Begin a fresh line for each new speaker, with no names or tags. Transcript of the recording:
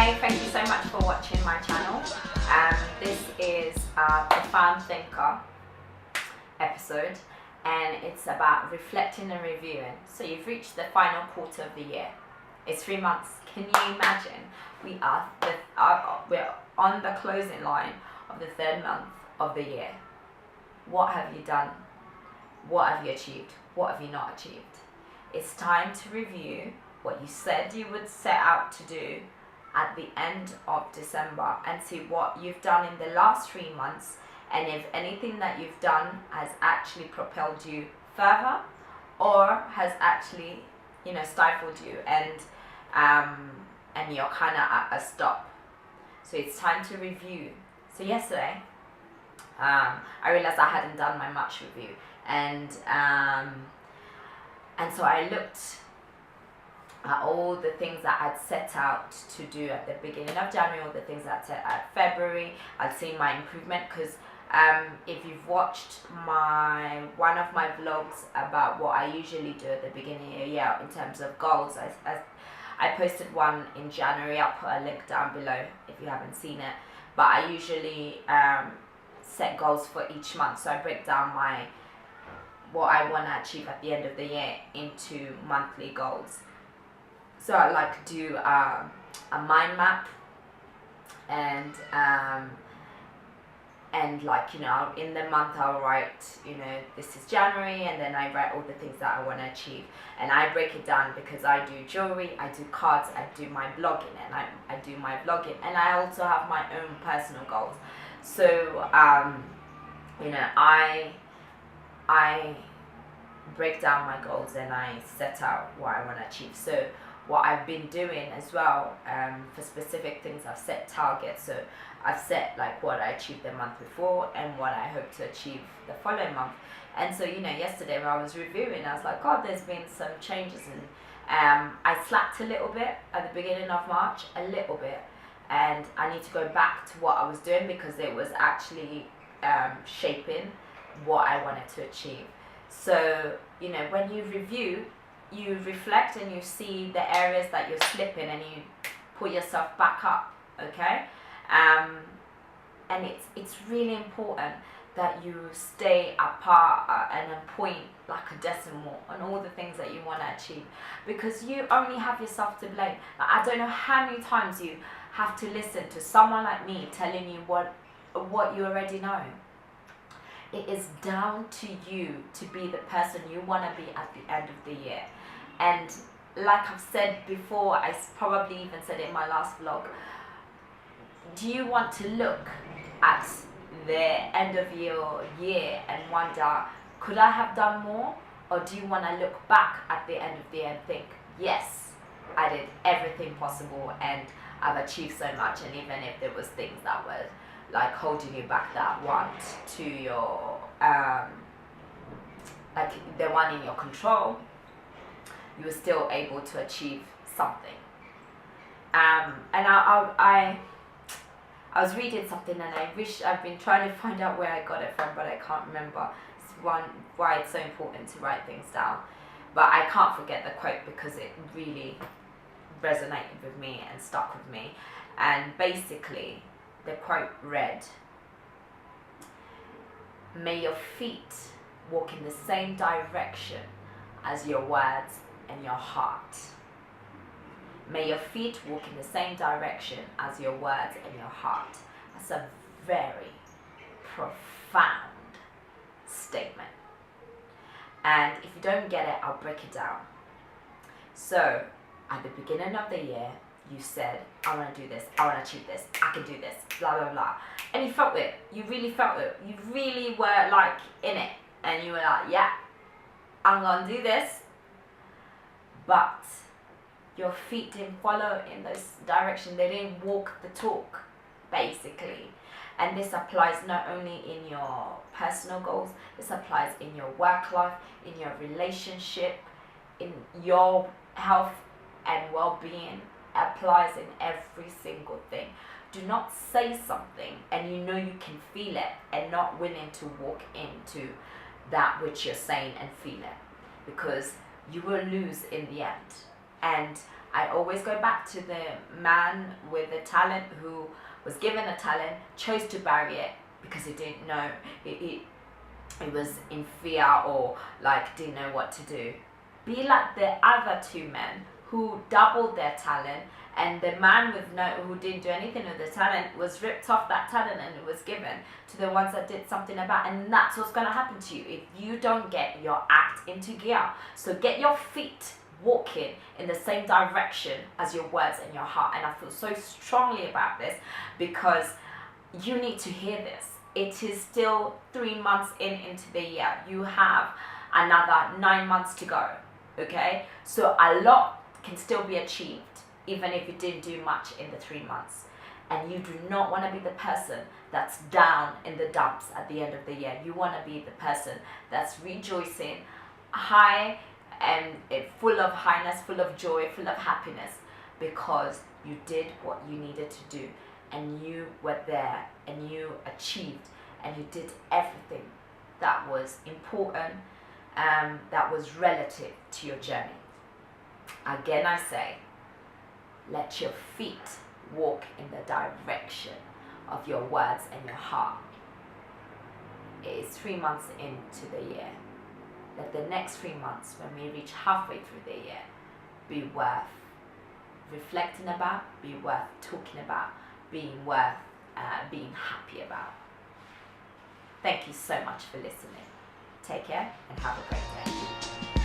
Hey, thank you so much for watching my channel. This is the Fan Thinker episode, and it's about reflecting and reviewing. So you've reached the final quarter of the year. It's 3 months. Can you imagine? We're on the closing line of the third month of the year. What have you done? What have you achieved? What have you not achieved? It's time to review what you said you would set out to do at the end of December and see what you've done in the last 3 months, and if anything that you've done has actually propelled you further or has actually, stifled you and you're kind of at a stop. So it's time to review. So yesterday, I realized I hadn't done my March review, and so I looked at all the things that I'd set out to do at the beginning of January, all the things that I'd set at February. I'd seen my improvement because if you've watched one of my vlogs about what I usually do at the beginning of the year in terms of goals, I posted one in January. I'll put a link down below if you haven't seen it. But I usually set goals for each month, so I break down what I want to achieve at the end of the year into monthly goals. So I like to do a mind map, and in the month I'll write, this is January, and then I write all the things that I want to achieve, and I break it down because I do jewelry, I do cards, I do my blogging, and I do my vlogging, and I also have my own personal goals. So I break down my goals and I set out what I want to achieve. So what I've been doing as well, for specific things, I've set targets. So I've set like what I achieved the month before and what I hope to achieve the following month. And so yesterday when I was reviewing, I was like, God, there's been some changes, and I slacked a little bit at the beginning of March, a little bit, and I need to go back to what I was doing because it was actually shaping what I wanted to achieve. So when you review, you reflect and you see the areas that you're slipping, and you pull yourself back up, okay? And it's really important that you stay apart and point like a decimal on all the things that you want to achieve, because you only have yourself to blame. I don't know how many times you have to listen to someone like me telling you what you already know. It is down to you to be the person you want to be at the end of the year. And like I've said before, I probably even said it in my last vlog, do you want to look at the end of your year and wonder, could I have done more? Or do you want to look back at the end of the year and think, yes, I did everything possible and I've achieved so much, and even if there was things that were like holding you back that weren't to your like the one in your control, you were still able to achieve something. And I was reading something, and I've been trying to find out where I got it from, but I can't remember. It's why it's so important to write things down. But I can't forget the quote because it really resonated with me and stuck with me. And basically, the quote read, "May your feet walk in the same direction as your words and your heart." May your feet walk in the same direction as your words and your heart. That's a very profound statement. And if you don't get it, I'll break it down. So, at the beginning of the year, you said, I want to do this, I want to achieve this, I can do this, blah, blah, blah. And you felt it. You really felt it. You really were like in it. And you were like, yeah, I'm going to do this. But your feet didn't follow in this direction. They didn't walk the talk, basically. And this applies not only in your personal goals, this applies in your work life, in your relationship, in your health and well-being. Applies in every single thing. Do not say something and you can feel it and not willing to walk into that which you're saying and feel it, because you will lose in the end. And I always go back to the man with the talent who was given a talent, chose to bury it because he didn't know, he was in fear or like didn't know what to do. Be like the other two men who doubled their talent, and the man who didn't do anything with the talent was ripped off that talent and it was given to the ones that did something about it. And that's what's going to happen to you if you don't get your act into gear. So get your feet walking in the same direction as your words and your heart. And I feel so strongly about this because you need to hear this. It is still 3 months into the year. You have another 9 months to go. Okay, so a lot can still be achieved even if you didn't do much in the 3 months. And you do not want to be the person that's down in the dumps at the end of the year. You want to be the person that's rejoicing, high and full of highness, full of joy, full of happiness, because you did what you needed to do, and you were there, and you achieved, and you did everything that was important, that was relative to your journey. Again, I say, let your feet walk in the direction of your words and your heart. It is 3 months into the year. Let the next 3 months, when we reach halfway through the year, be worth reflecting about, be worth talking about, being worth being happy about. Thank you so much for listening. Take care and have a great day.